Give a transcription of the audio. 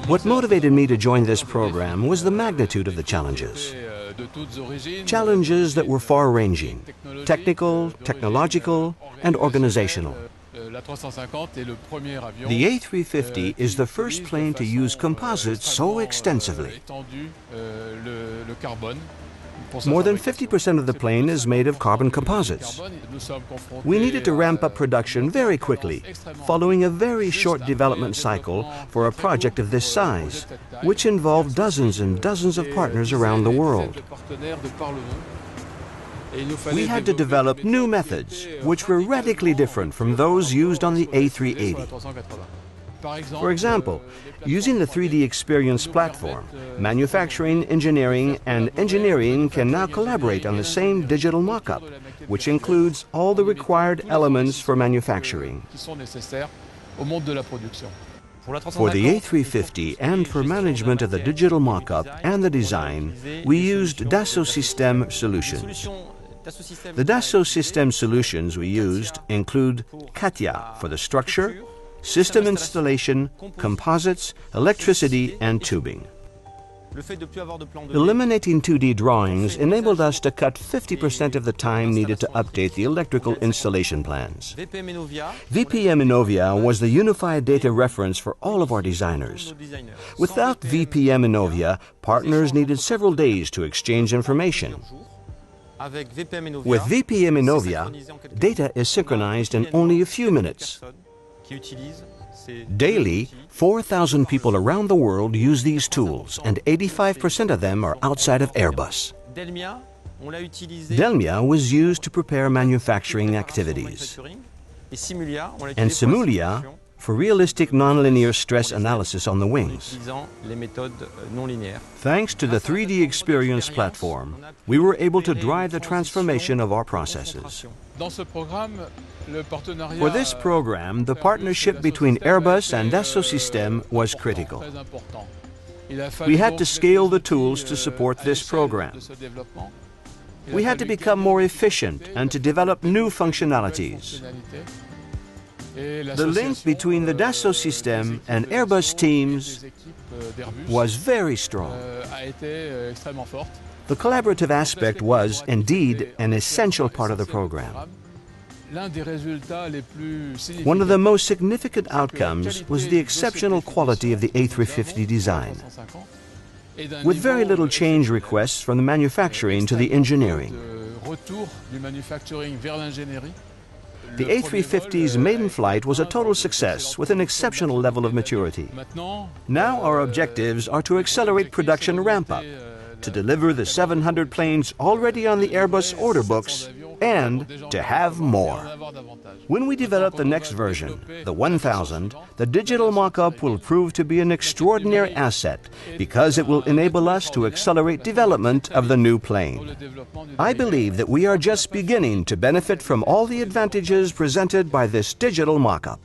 What motivated me to join this program was the magnitude of the challenges. Challenges that were far-ranging, technical, technological, and organizational. The A350 is the first plane to use composites so extensively. More than 50% of the plane is made of carbon composites. We needed to ramp up production very quickly, following a very short development cycle for a project of this size, which involved dozens and dozens of partners around the world. We had to develop new methods, which were radically different from those used on the A380. For example, using the 3D Experience platform, manufacturing, engineering, and engineering can now collaborate on the same digital mock-up, which includes all the required elements for manufacturing. For the A350 and for management of the digital mock-up and the design, we used Dassault System solutions. The Dassault System solutions we used include CATIA for the structure, system installation, composites, electricity, and tubing. Eliminating 2D drawings enabled us to cut 50% of the time needed to update the electrical installation plans. VPM Innovia was the unified data reference for all of our designers. Without VPM Innovia, partners needed several days to exchange information. With VPM Innovia, data is synchronized in only a few minutes. Daily, 4,000 people around the world use these tools, and 85% of them are outside of Airbus. Delmia was used to prepare manufacturing activities, and Simulia for realistic nonlinear stress analysis on the wings. Thanks to the 3D Experience platform, we were able to drive the transformation of our processes. For this program, the partnership between Airbus and Dassault Systèmes was critical. We had to scale the tools to support this program. We had to become more efficient and to develop new functionalities. The link between the Dassault Systèmes and Airbus teams was very strong. The collaborative aspect was, indeed, an essential part of the program. One of the most significant outcomes was the exceptional quality of the A350 design, with very little change requests from the manufacturing to the engineering. The A350's maiden flight was a total success with an exceptional level of maturity. Now our objectives are to accelerate production ramp-up, to deliver the 700 planes already on the Airbus order books, and to have more. When we develop the next version, the 1000, the digital mock-up will prove to be an extraordinary asset because it will enable us to accelerate development of the new plane. I believe that we are just beginning to benefit from all the advantages presented by this digital mock-up.